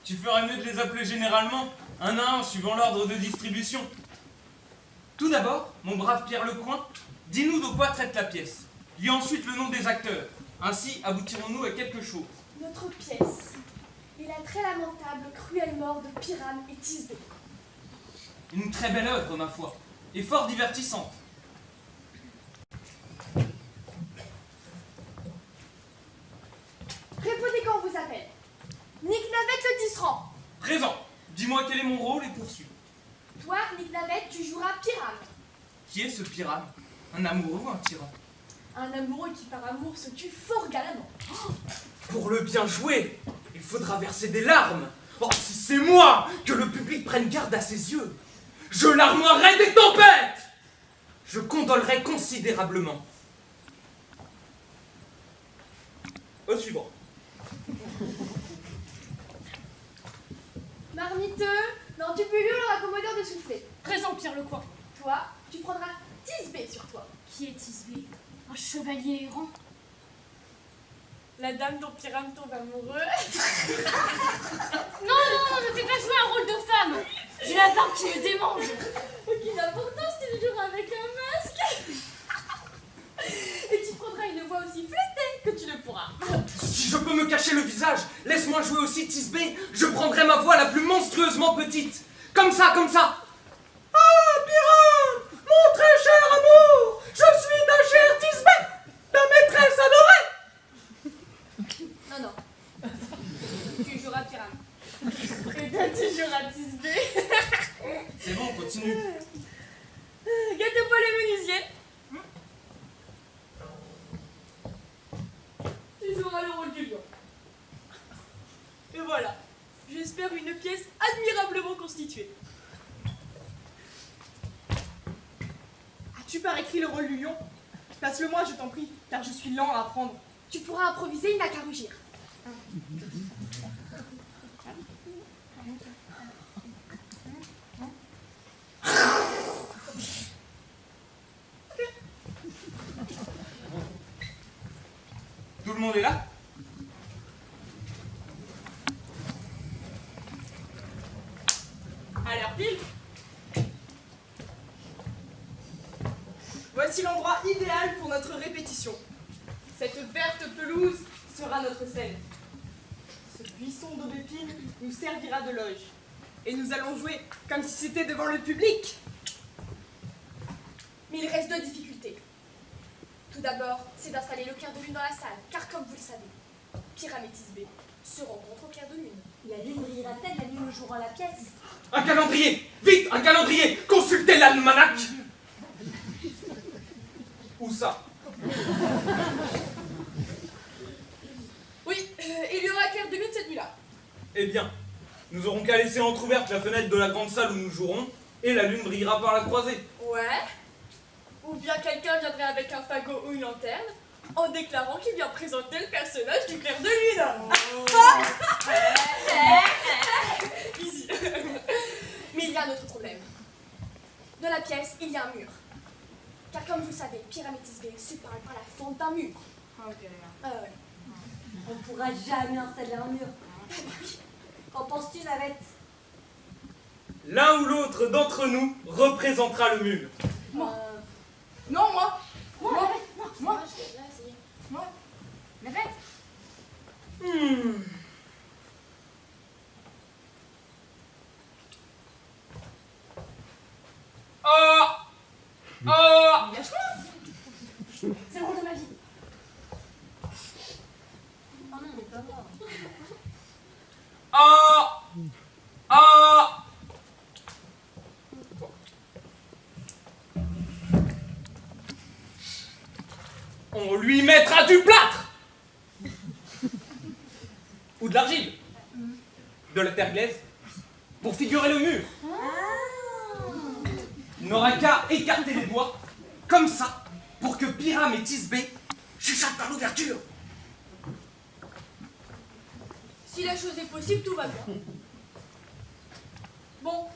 Tu ferais mieux de les appeler généralement, un à un, suivant l'ordre de distribution. Tout d'abord, mon brave Pierre Lecoing, dis-nous de quoi traite la pièce. Lis ensuite le nom des acteurs. Ainsi aboutirons-nous à quelque chose. Notre pièce est la très lamentable, cruelle mort de Pyrame et Thisbé. Une très belle œuvre, ma foi, et fort divertissante. Répondez quand on vous appelle. Nick Navette le tisserand. Présent. Dis-moi quel est mon rôle et poursuis. Toi, Nick Navette, tu joueras Pyrame. Qui est ce Pyrame? Un amoureux ou un tyran? Un amoureux qui par amour se tue fort galamment. Pour le bien jouer, il faudra verser des larmes. Oh, si c'est moi, que le public prenne garde à ses yeux. Je larmoierai des tempêtes. Je condolerai considérablement. Au suivant. Marmiteux, dans du bullion, leur accommodeur de souffler. Présent, Pierre Lecoing. Toi, tu prendras Thisbé sur toi. Qui est Thisbé? Un chevalier errant. La dame dont Pyrame tombe amoureux. Non, ne fais pas jouer un rôle de femme. J'ai la barbe qui me démange. Aucune importance, tu joueras avec un masque. Et tu prendras une voix aussi flattée que tu le pourras. Si je peux me cacher le visage, laisse-moi jouer aussi Thisbé. Je prendrai ma voix la plus monstrueusement petite. Comme ça, comme ça. Ah, Pyrame, mon très cher amour, je suis ta chère Thisbé, ta maîtresse adorée. Non. Tu joueras Pyrame. Et toi, tu joueras Thisbé. C'est bon, continue. Gâteau Paul et menuisier. Tu joueras le rôle du lion. Et voilà, j'espère une pièce admirablement constituée. As-tu par écrit le rôle du lion? Passe-le-moi, je t'en prie, car je suis lent à apprendre. Tu pourras improviser, il n'a qu'à rugir. Tout le monde est là? À l'heure pile. Voici l'endroit idéal pour notre répétition. Cette verte pelouse sera notre scène. Ce buisson d'aubépine nous servira de loge. Et nous allons jouer comme si c'était devant le public. Mais il reste deux difficultés. Tout d'abord, c'est d'installer le clair de lune dans la salle, car comme vous le savez, Pyrame et Thisbé se rencontrent au clair de lune. La lune brillera-t-elle la nuit où nous jouerons la pièce? Un calendrier, vite, un calendrier. Consultez l'almanach. Où ça? Oui, il y aura clair de lune cette nuit-là. Eh bien, nous aurons qu'à laisser entrouverte la fenêtre de la grande salle où nous jouerons, et la lune brillera par la croisée. Ouais. Ou bien quelqu'un viendrait avec un fagot ou une lanterne en déclarant qu'il vient présenter le personnage du clair de lune. Easy. Mais il y a un autre problème. Dans la pièce, il y a un mur. Car comme vous le savez, Pyramétis B se parle par la fente d'un mur. Ouais. On pourra jamais installer un mur. Qu'en penses-tu, Navette? L'un ou l'autre d'entre nous représentera le mur. Non, moi. Moi, Moi. je vais essayer. Navette. C'est le rôle de ma vie. Oh non, on n'est pas mort. On lui mettra du plâtre ou de l'argile, de la terre glaise, pour figurer le mur. Il n'aura qu'à écarter les doigts, comme ça, pour que Pyramétis B chuchote par l'ouverture. Si la chose est possible, tout va bien. Bon,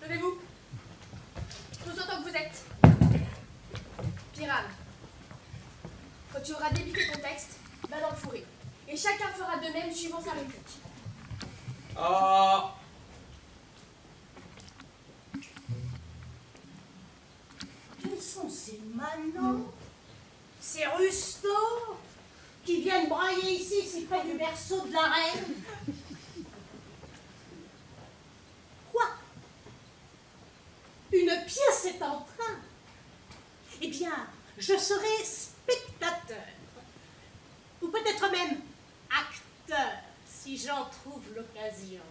levez-vous. Tous autant que vous êtes. Pyram, quand tu auras débuté ton texte, va dans le fourré. Et chacun fera de même suivant sa réplique. Quels sont ces manants, ces rustos, qui viennent brailler ici, si près du berceau de la reine? Quoi? Une pièce est en train? Eh bien, je serai spectateur, ou peut-être même acteur, si j'en trouve l'occasion.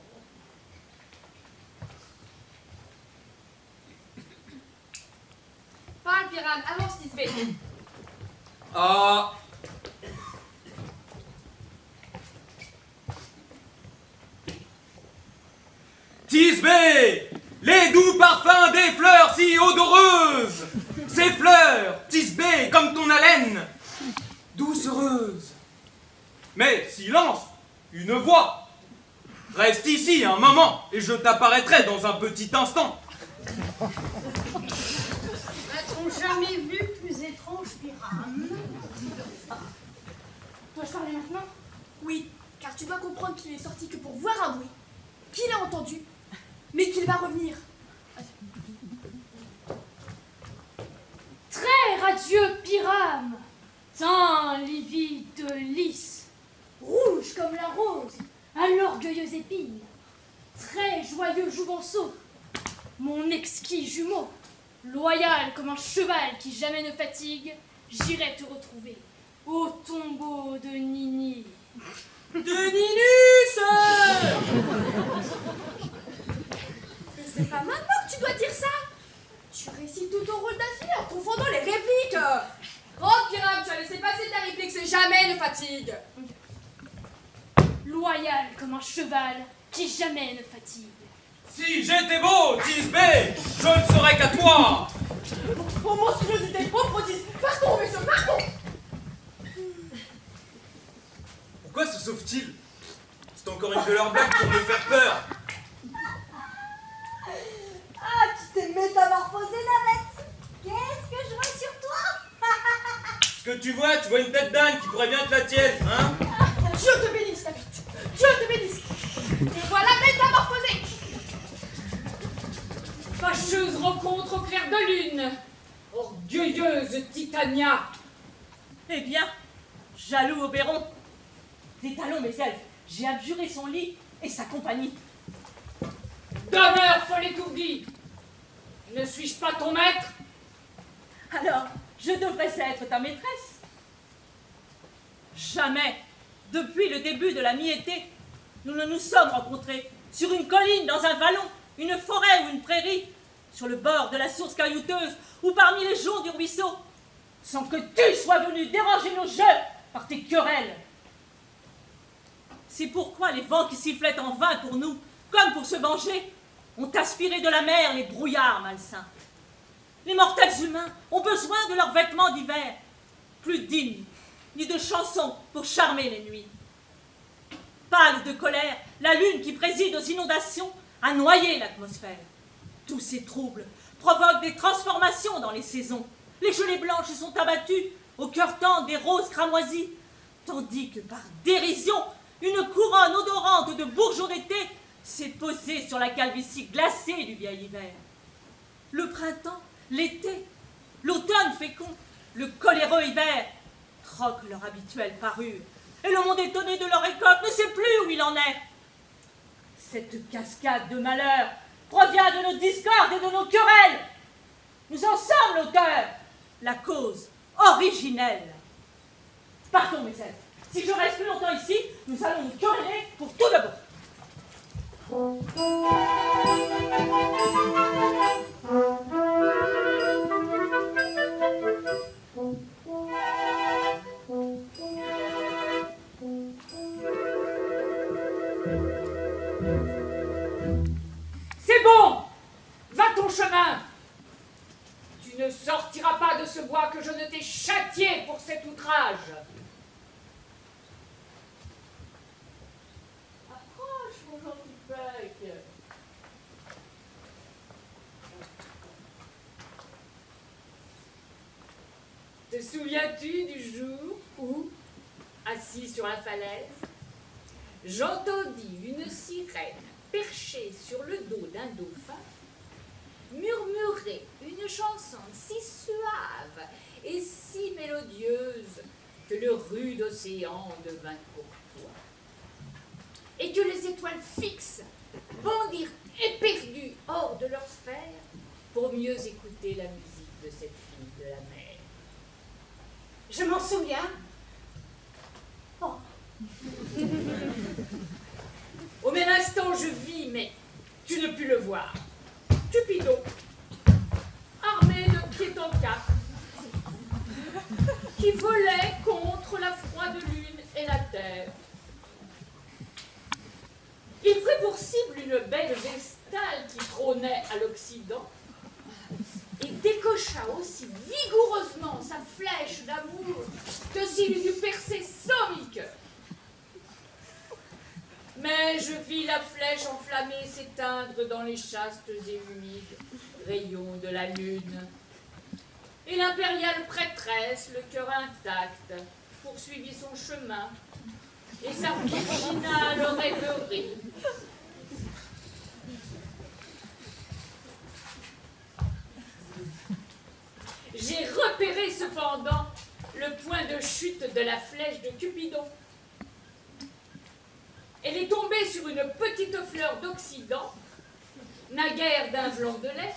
Parle, Pyram, avance, Tisbé. Tisbé, les doux parfums des fleurs si odoreuses. Ces fleurs, Tisbé, comme ton haleine, doucereuse. Mais silence, une voix. Reste ici un moment et je t'apparaîtrai dans un petit instant. A-t-on jamais vu plus étrange, Pyram? Dois-je parler maintenant? Oui, car tu dois comprendre qu'il est sorti que pour voir un bruit, qu'il a entendu, mais qu'il va revenir. Très radieux Pyram, teint livide lisse, rouge comme la rose, à l'orgueilleuse épine, très joyeux jouvenceau, mon exquis jumeau, loyal comme un cheval qui jamais ne fatigue, j'irai te retrouver au tombeau de Nini. De Ninus! Mais c'est pas maintenant que tu dois dire ça! Tu récites tout ton rôle d'affilée en confondant les répliques! Oh, Pyram, tu as laissé passer ta réplique, c'est jamais ne fatigue! Loyal comme un cheval qui jamais ne fatigue. Si j'étais beau, Tisbé, je ne serais qu'à toi. Oh, monstruosité! Oh, prodige! Pardon, monsieur, pardon! Pourquoi se sauve-t-il? C'est encore une de leurs blagues pour me faire peur. Ah, tu t'es métamorphosée, Navette. Qu'est-ce que je vois sur toi? Ce que tu vois une tête d'âne qui pourrait bien être la tienne, hein? Dieu te bénisse, David! Dieu te bénisse! Te voilà métamorphosée! Fâcheuse rencontre au clair de lune, orgueilleuse Titania. Eh bien, jaloux Oberon. Des talons, mes elfes, j'ai abjuré son lit et sa compagnie. Demeure, folle étourdie. Ne suis-je pas ton maître? Alors, je devrais être ta maîtresse. Jamais, depuis le début de la mi-été, nous ne nous sommes rencontrés sur une colline, dans un vallon, une forêt ou une prairie, sur le bord de la source caillouteuse ou parmi les joncs du ruisseau. sans que tu sois venu déranger nos jeux par tes querelles. C'est pourquoi les vents qui sifflaient en vain pour nous, comme pour se venger, ont aspiré de la mer les brouillards malsains. Les mortels humains ont besoin de leurs vêtements d'hiver, plus dignes, ni de chansons pour charmer les nuits. Pâle de colère, la lune qui préside aux inondations a noyé l'atmosphère. Tous ces troubles provoquent des transformations dans les saisons. Les gelées blanches sont abattues au cœur tendre des roses cramoisies, tandis que par dérision, une couronne odorante de bourgeons d'été s'est posée sur la calvitie glacée du vieil hiver. Le printemps, l'été, l'automne fécond, le coléreux hiver troquent leur habituelle parure, et le monde étonné de leur récolte ne sait plus où il en est. Cette cascade de malheur provient de nos discordes et de nos querelles. Nous en sommes l'auteur, la cause originelle. Partons, mes elfes. Si je reste plus longtemps ici, nous allons nous quereller pour tout de bon. C'est bon! Va ton chemin! Tu ne sortiras pas de ce bois que je ne t'ai châtié pour cet outrage. Approche, mon gentil Puck. Te souviens-tu du jour où, assis sur la falaise, j'entendis une sirène perchée sur le dos d'un dauphin murmurer une chanson si suave et si mélodieuse que le rude océan devint courtois, et que les étoiles fixes bondirent éperdues hors de leur sphère pour mieux écouter la musique de cette fille de la mer. Je m'en souviens. Oh. Au même instant, je vis, mais tu ne pus le voir, Cupidon, armé de pied en cap, qui volait contre la froide lune et la terre. Il prit pour cible une belle vestale qui trônait à l'Occident et décocha aussi vigoureusement sa flèche d'amour que s'il eût dû percer 100 000 cœurs. Mais je vis la flèche enflammée s'éteindre dans les chastes et humides rayons de la lune. Et l'impériale prêtresse, le cœur intact, poursuivit son chemin et sa virginale rêverie. J'ai repéré cependant le point de chute de la flèche de Cupidon. Elle est tombée sur une petite fleur d'Occident, naguère d'un blanc de lait,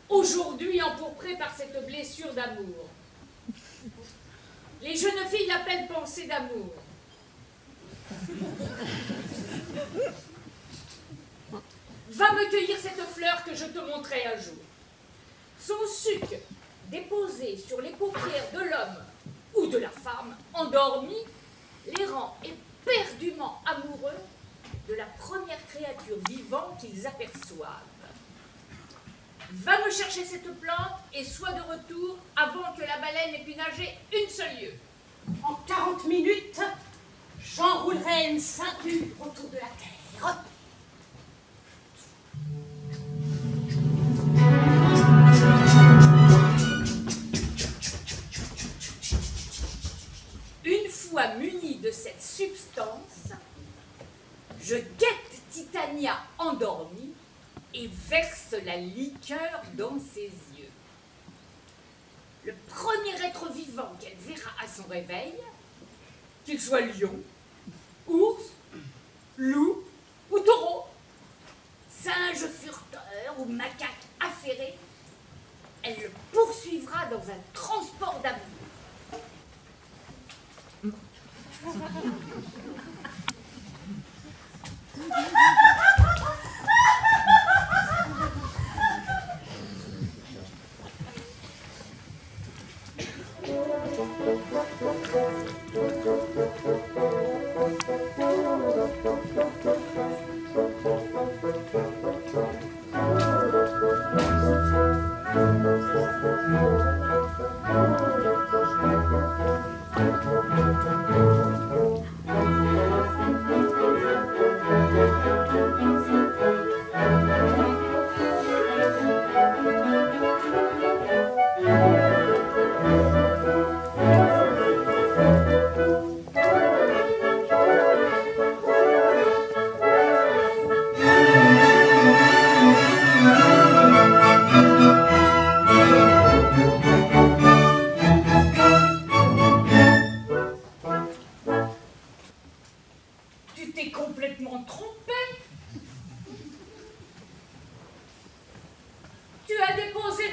aujourd'hui empourprée par cette blessure d'amour. Les jeunes filles l'appellent pensée d'amour. Va me cueillir cette fleur que je te montrai un jour. Son suc déposé sur les paupières de l'homme ou de la femme endormie les rend éperdument amoureux de la première créature vivante qu'ils aperçoivent. Va me chercher cette plante et sois de retour avant que la baleine ait pu nager une seule lieue. En 40 minutes, j'enroulerai une ceinture autour de la terre. Une fois muni de cette substance, je guette Titania endormie et verse la liqueur dans ses yeux. Le premier être vivant qu'elle verra à son réveil, qu'il soit lion, ours, loup ou taureau, singe furteur ou macaque affairé, elle le poursuivra dans un transport d'amour.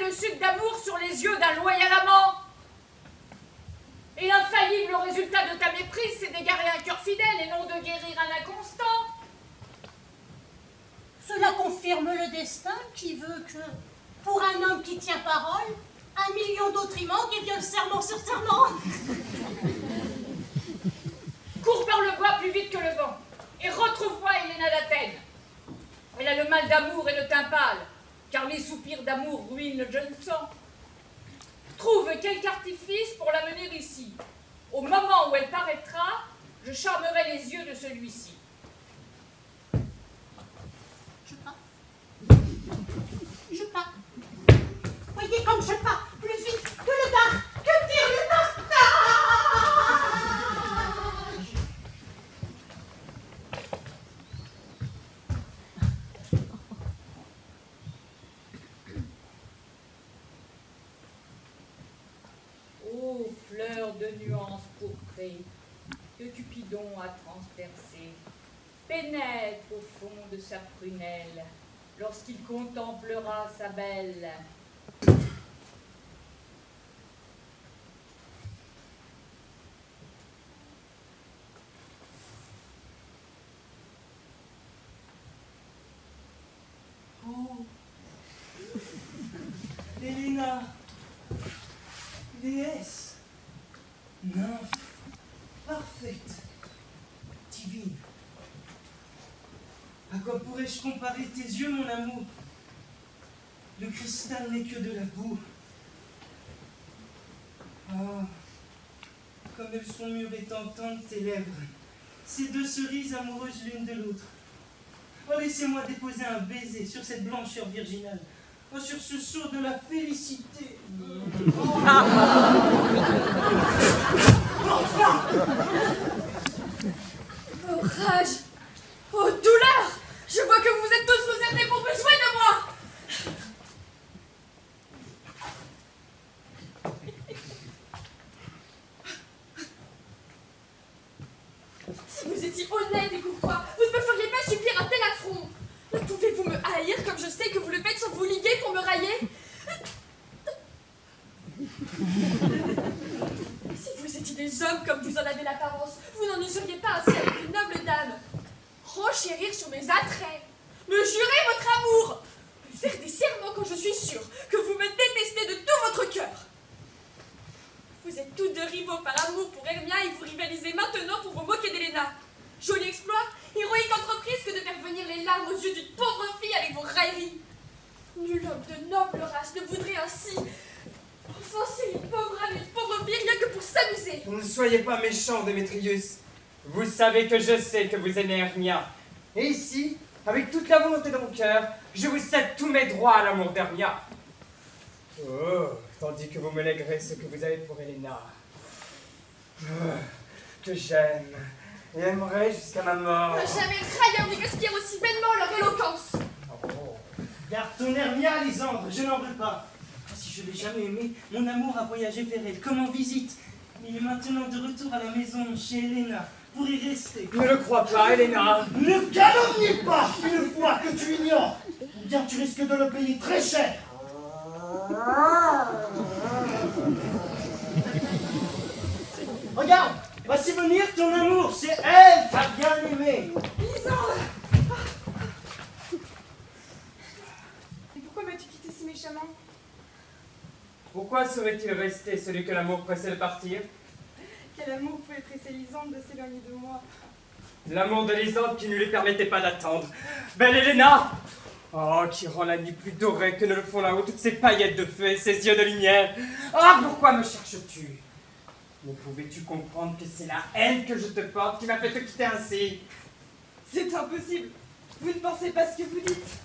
le suc d'amour sur les yeux d'un loyal amant. Et l'infaillible résultat de ta méprise, c'est d'égarer un cœur fidèle et non de guérir un inconstant. Cela confirme le destin qui veut que, pour un homme qui tient parole, 1 million d'autres y manquent et violent serment sur serment. Cours par le bois plus vite que le vent et retrouve-moi Héléna d'Athènes. Elle a le mal d'amour et le teint pâle, car les soupirs d'amour ruinent le jeune sang. Trouve quelque artifice pour la mener ici. Au moment où elle paraîtra, je charmerai les yeux de celui-ci. Je pars. Je pars. Voyez comme je pars, plus vite que le dard, que tire le dartage. Ô fleur de nuances pourprées, que Cupidon a transpercée, pénètre au fond de sa prunelle, lorsqu'il contemplera sa belle. Oh, Héléna, déesse, nymphe, parfaite, divine. À quoi pourrais-je comparer tes yeux, mon amour? Le cristal n'est que de la boue. Ah, comme elles sont mûres et tentantes, tes lèvres, ces deux cerises amoureuses l'une de l'autre. Oh, laissez-moi déposer un baiser sur cette blancheur virginale. Oh, sur ce sceau de la félicité. Oh rage! Oh douleur! Je vois que vous êtes tous réservés pour me jouer de moi! Si vous étiez honnête et courtois, vous ne me feriez pas subir un tel affront. Ne pouvez-vous me haïr comme je sais que vous le faites sans vous liguer pour me railler? Si vous étiez des hommes comme vous en avez l'apparence, vous n'en useriez pas ainsi avec une noble dame. Renchérir sur mes attraits, me jurer votre amour, me faire des serments quand je suis sûre que vous me détestez de tout votre cœur. Vous êtes tous deux rivaux par amour pour Hermia et vous rivalisez maintenant pour vous moquer d'Héléna. Joli exploit, héroïque entreprise que de faire venir les larmes aux yeux d'une pauvre fille avec vos railleries. Nul homme de noble race ne voudrait ainsi offenser une pauvre âme et une pauvre fille rien que pour s'amuser. Ne soyez pas méchant, Démétrius. Vous savez que je sais que vous aimez Hermia. Et ici, avec toute la volonté de mon cœur, je vous cède tous mes droits à l'amour d'Hermia. Oh, tandis que vous me léguerez ce que vous avez pour Héléna. Oh, que j'aime et aimerai jusqu'à ma mort. Jamais railleur ne gaspille aussi bellement leur éloquence. Oh. Garde ton Hermia, Lysandre, je n'en veux pas. Ah, si je l'ai jamais aimée, mon amour a voyagé vers elle, comme en visite. Il est maintenant de retour à la maison, chez Héléna, pour y rester. Ne le crois pas, Héléna. Ne calomnie pas une fois que tu ignores, ou bien tu risques de le payer très cher. Regarde, voici venir ton amour, c'est elle ta bien-aimée. Lysandre! Et pourquoi m'as-tu quitté si méchamment? Pourquoi serait-il resté celui que l'amour pressait de partir? Quel amour pouvait presser Lysandre de s'éloigner de moi? L'amour de Lysandre qui ne lui permettait pas d'attendre. Belle Héléna! Oh, qui rend la nuit plus dorée que ne le font là-haut toutes ces paillettes de feu et ces yeux de lumière. Ah, pourquoi me cherches-tu? Ne pouvais-tu comprendre que c'est la haine que je te porte qui m'a fait te quitter ainsi? C'est impossible! Vous ne pensez pas ce que vous dites!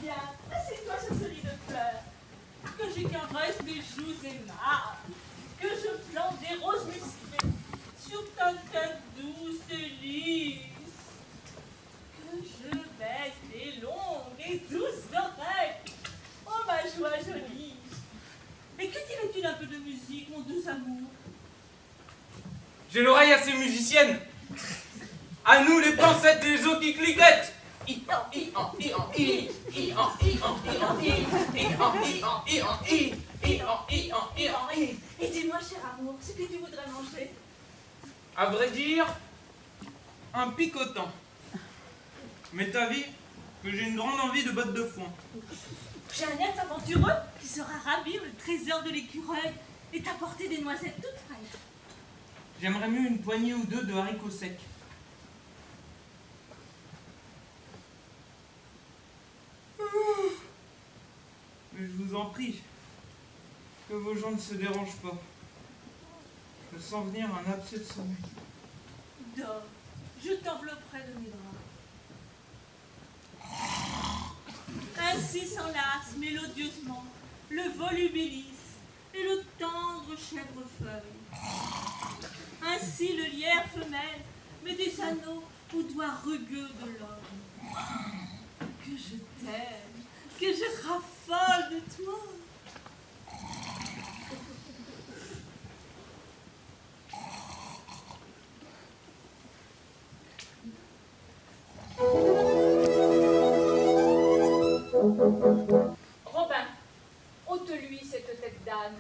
Viens, assieds-toi sur ce lit de fleurs, que j'y caresse tes joues aimables, que je plante des roses musquées sur ta tête douce et lisse, que je baisse tes longues et douces oreilles. Oh ma joie jolie! Et que dirais-tu d'un peu de musique, mon doux amour? J'ai l'oreille assez musicienne. À nous les pincettes et les os qui cliquettent. Et dis-moi, cher amour, ce que tu voudrais manger. À vrai dire, un picotant. Mais t'as vu que j'ai une grande envie de bottes de foin. J'ai un être aventureux qui sera ravi le trésor de l'écureuil et t'apporter des noisettes toutes fraîches. J'aimerais mieux une poignée ou deux de haricots secs. Mais je vous en prie, que vos gens ne se dérangent pas. Je sens venir un abcès de sommeil. Dors, je t'envelopperai de mes bras. Ainsi s'enlacent mélodieusement le volubilis et le tendre chèvrefeuille. Ainsi le lierre femelle met des anneaux aux doigts rugueux de l'homme. Que je t'aime, que je raffole de toi. Robin, ôte-lui cette tête d'âne.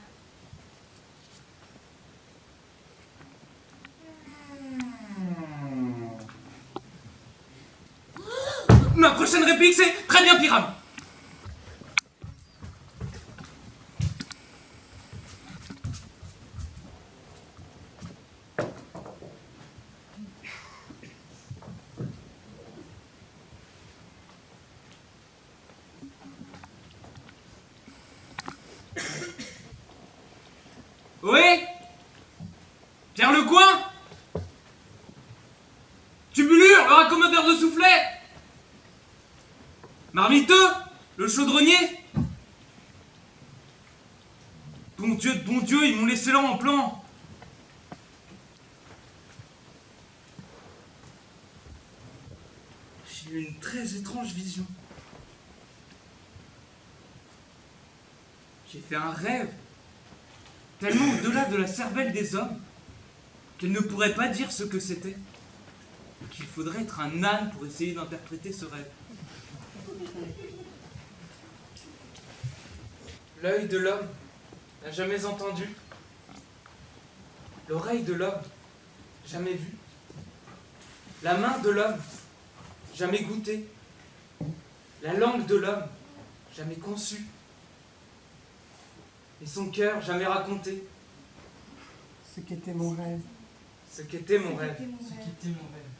Ma prochaine réplique c'est très bien Pyram. Oui, Pierre Lecoing, Tubulure, le raccommodeur de soufflet, Marmiteux, le chaudronnier. Bon Dieu, ils m'ont laissé là en plan. J'ai eu une très étrange vision. J'ai fait un rêve, tellement au-delà de la cervelle des hommes, qu'elle ne pourrait pas dire ce que c'était. Qu'il faudrait être un âne pour essayer d'interpréter ce rêve. L'œil de l'homme n'a jamais entendu. L'oreille de l'homme, jamais vue. La main de l'homme, jamais goûtée. La langue de l'homme, jamais conçue. Et son cœur, jamais raconté. Ce qu'était mon rêve. Ce qu'était mon rêve. Ce qu'était mon rêve.